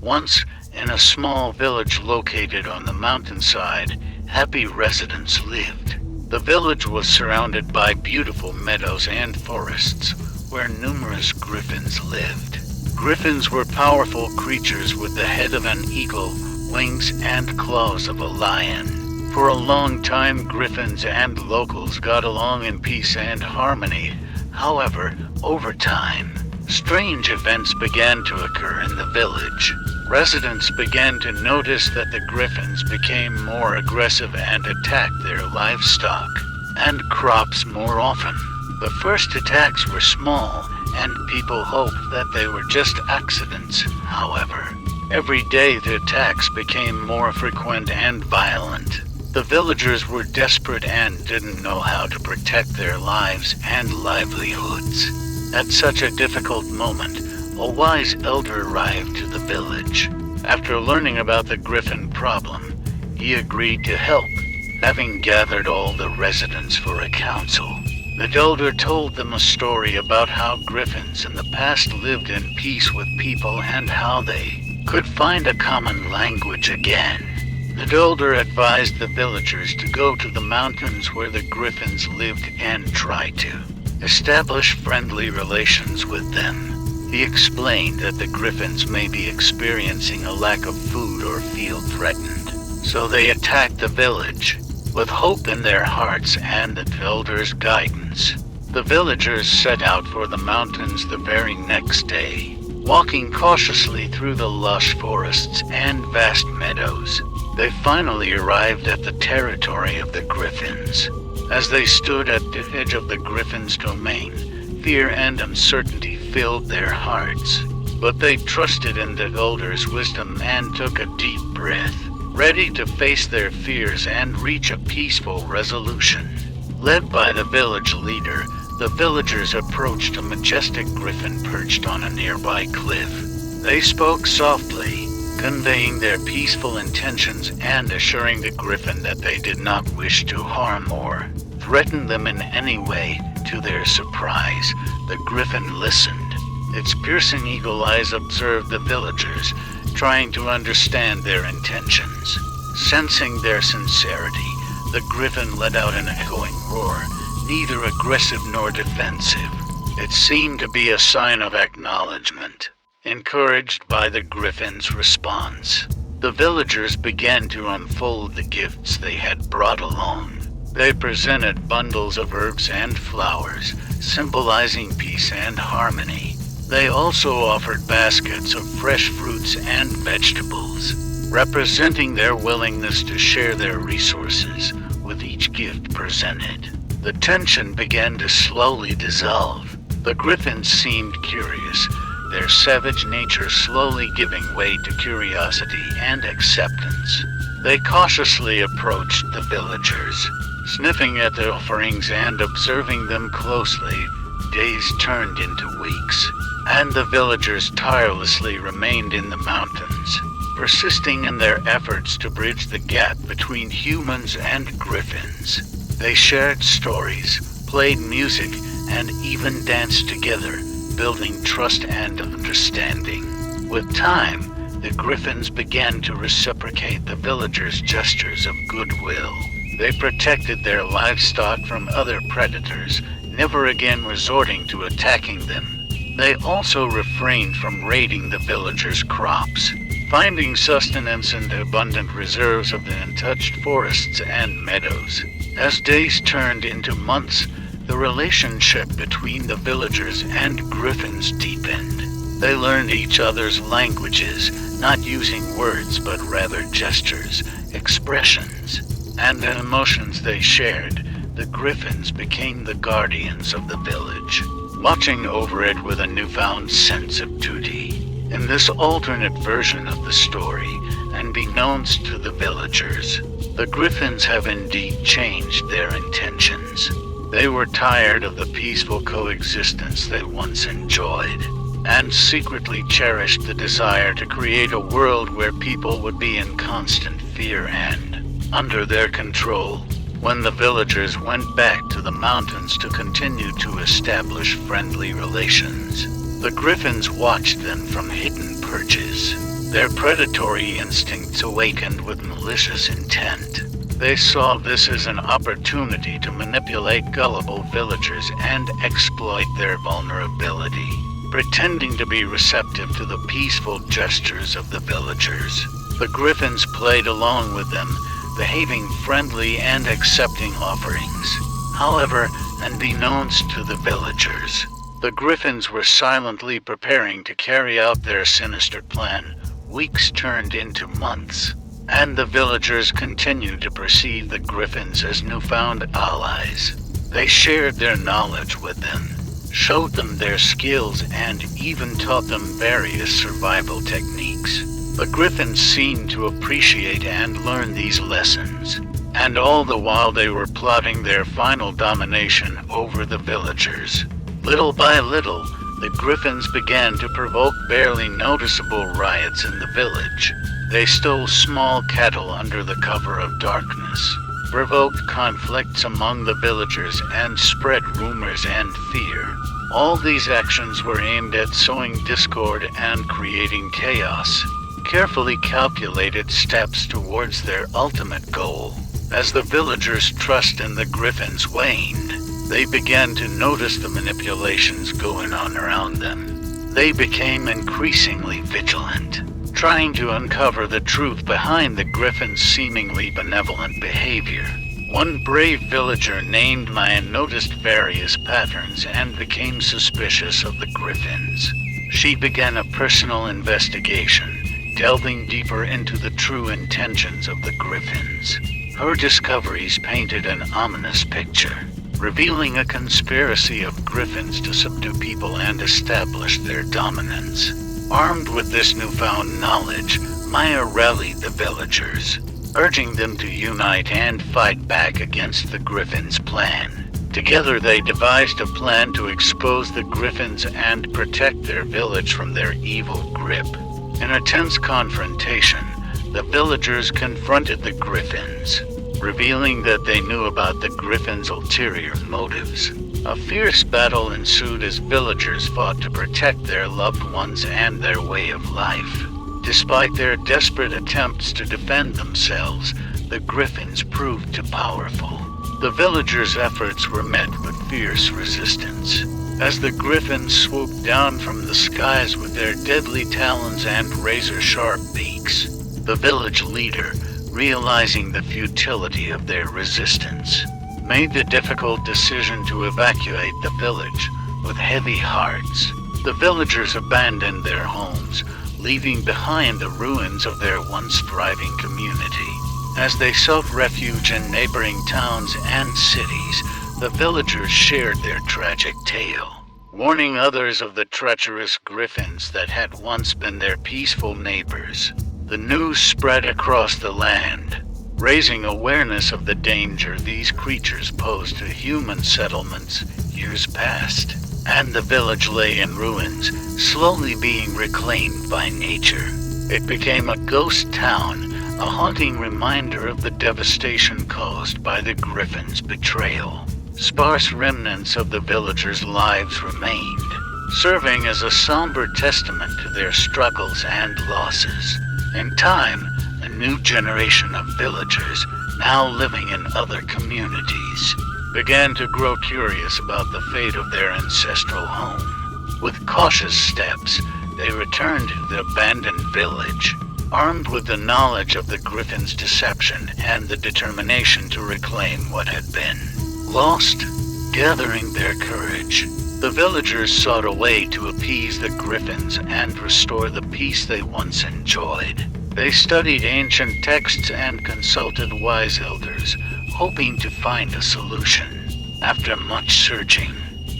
Once, in a small village located on the mountainside, happy residents lived. The village was surrounded by beautiful meadows and forests, where numerous griffins lived. Griffins were powerful creatures with the head of an eagle, wings and claws of a lion. For a long time, griffins and locals got along in peace and harmony. However, over time, strange events began to occur in the village. Residents began to notice that the griffins became more aggressive and attacked their livestock and crops more often. The first attacks were small, and people hoped that they were just accidents. However, every day the attacks became more frequent and violent. The villagers were desperate and didn't know how to protect their lives and livelihoods. At such a difficult moment, a wise elder arrived to the village. After learning about the griffin problem, he agreed to help, having gathered all the residents for a council. The elder told them a story about how griffins in the past lived in peace with people and how they could find a common language again. The elder advised the villagers to go to the mountains where the griffins lived and try to establish friendly relations with them. He explained that the griffins may be experiencing a lack of food or feel threatened, so they attacked the village. With hope in their hearts and the elder's guidance, the villagers set out for the mountains the very next day. Walking cautiously through the lush forests and vast meadows, they finally arrived at the territory of the griffins. As they stood at the edge of the griffins' domain, fear and uncertainty filled their hearts. But they trusted in the elder's wisdom and took a deep breath, ready to face their fears and reach a peaceful resolution. Led by the village leader, the villagers approached a majestic griffin perched on a nearby cliff. They spoke softly, conveying their peaceful intentions and assuring the griffin that they did not wish to harm or threaten them in any way. To their surprise, the griffin listened. Its piercing eagle eyes observed the villagers, trying to understand their intentions. Sensing their sincerity, the griffin let out an echoing roar, neither aggressive nor defensive. It seemed to be a sign of acknowledgement. Encouraged by the griffin's response, the villagers began to unfold the gifts they had brought along. They presented bundles of herbs and flowers, symbolizing peace and harmony. They also offered baskets of fresh fruits and vegetables, representing their willingness to share their resources with each gift presented. The tension began to slowly dissolve. The griffins seemed curious, their savage nature slowly giving way to curiosity and acceptance. They cautiously approached the villagers, sniffing at the offerings and observing them closely. Days turned into weeks, and the villagers tirelessly remained in the mountains, persisting in their efforts to bridge the gap between humans and griffins. They shared stories, played music, and even danced together, building trust and understanding. With time, the griffins began to reciprocate the villagers' gestures of goodwill. They protected their livestock from other predators, never again resorting to attacking them. They also refrained from raiding the villagers' crops, finding sustenance in the abundant reserves of the untouched forests and meadows. As days turned into months, the relationship between the villagers and griffins deepened. They learned each other's languages, not using words but rather gestures, expressions, and the emotions they shared. The griffins became the guardians of the village, watching over it with a newfound sense of duty. In this alternate version of the story, and beknownst to the villagers, the griffins have indeed changed their intentions. They were tired of the peaceful coexistence they once enjoyed, and secretly cherished the desire to create a world where people would be in constant fear and under their control. When the villagers went back to the mountains to continue to establish friendly relations, the griffins watched them from hidden perches. Their predatory instincts awakened with malicious intent. They saw this as an opportunity to manipulate gullible villagers and exploit their vulnerability, pretending to be receptive to the peaceful gestures of the villagers. The griffins played along with them, behaving friendly and accepting offerings. However, unbeknownst to the villagers, the griffins were silently preparing to carry out their sinister plan. Weeks turned into months, and the villagers continued to perceive the griffins as newfound allies. They shared their knowledge with them, showed them their skills, and even taught them various survival techniques. The griffins seemed to appreciate and learn these lessons, and all the while they were plotting their final domination over the villagers. Little by little, the griffins began to provoke barely noticeable riots in the village. They stole small cattle under the cover of darkness, provoked conflicts among the villagers, and spread rumors and fear. All these actions were aimed at sowing discord and creating chaos, carefully calculated steps towards their ultimate goal. As the villagers' trust in the griffins waned, they began to notice the manipulations going on around them. They became increasingly vigilant, trying to uncover the truth behind the griffins' seemingly benevolent behavior. One brave villager named Maya noticed various patterns and became suspicious of the griffins. She began a personal investigation, delving deeper into the true intentions of the griffins. Her discoveries painted an ominous picture, revealing a conspiracy of griffins to subdue people and establish their dominance. Armed with this newfound knowledge, Maya rallied the villagers, urging them to unite and fight back against the griffins' plan. Together they devised a plan to expose the griffins and protect their village from their evil grip. In a tense confrontation, the villagers confronted the griffins, revealing that they knew about the griffins' ulterior motives. A fierce battle ensued as villagers fought to protect their loved ones and their way of life. Despite their desperate attempts to defend themselves, the griffins proved too powerful. The villagers' efforts were met with fierce resistance, as the griffins swooped down from the skies with their deadly talons and razor-sharp beaks. The village leader, realizing the futility of their resistance, made the difficult decision to evacuate the village with heavy hearts. The villagers abandoned their homes, leaving behind the ruins of their once thriving community. As they sought refuge in neighboring towns and cities, the villagers shared their tragic tale, warning others of the treacherous griffins that had once been their peaceful neighbors. The news spread across the land, raising awareness of the danger these creatures posed to human settlements years past. And the village lay in ruins, slowly being reclaimed by nature. It became a ghost town, a haunting reminder of the devastation caused by the griffins' betrayal. Sparse remnants of the villagers' lives remained, serving as a somber testament to their struggles and losses. In time, a new generation of villagers, now living in other communities, began to grow curious about the fate of their ancestral home. With cautious steps, they returned to the abandoned village, armed with the knowledge of the griffins' deception and the determination to reclaim what had been lost. Gathering their courage, the villagers sought a way to appease the griffins and restore the peace they once enjoyed. They studied ancient texts and consulted wise elders, hoping to find a solution. After much searching,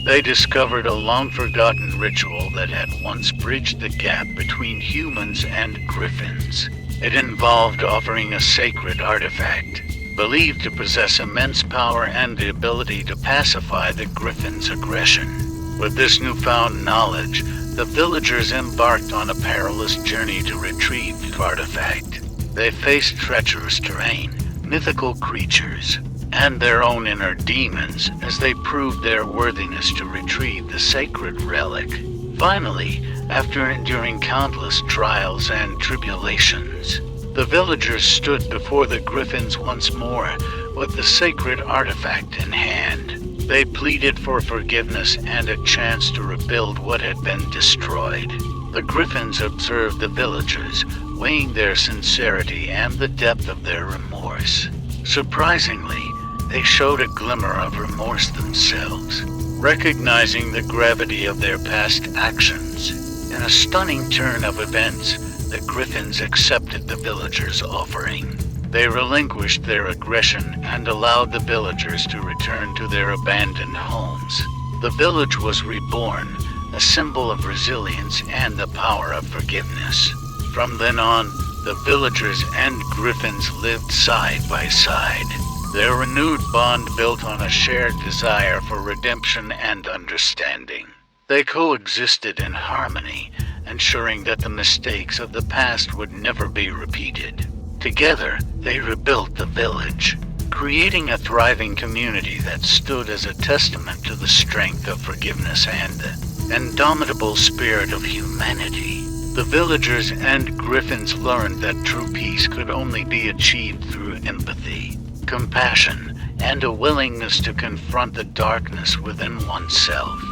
they discovered a long-forgotten ritual that had once bridged the gap between humans and griffins. It involved offering a sacred artifact, believed to possess immense power and the ability to pacify the griffins' aggression. With this newfound knowledge, the villagers embarked on a perilous journey to retrieve the artifact. They faced treacherous terrain, mythical creatures, and their own inner demons as they proved their worthiness to retrieve the sacred relic. Finally, After enduring countless trials and tribulations, the villagers stood before the griffins once more with the sacred artifact in hand. They pleaded for forgiveness and a chance to rebuild what had been destroyed. The griffins observed the villagers, weighing their sincerity and the depth of their remorse. Surprisingly, they showed a glimmer of remorse themselves, recognizing the gravity of their past actions. In a stunning turn of events, the griffins accepted the villagers' offering. They relinquished their aggression and allowed the villagers to return to their abandoned homes. The village was reborn, a symbol of resilience and the power of forgiveness. From then on, the villagers and griffins lived side by side. Their renewed bond built on a shared desire for redemption and understanding. They coexisted in harmony, ensuring that the mistakes of the past would never be repeated. Together, they rebuilt the village, creating a thriving community that stood as a testament to the strength of forgiveness and the indomitable spirit of humanity. The villagers and griffins learned that true peace could only be achieved through empathy, compassion, and a willingness to confront the darkness within oneself.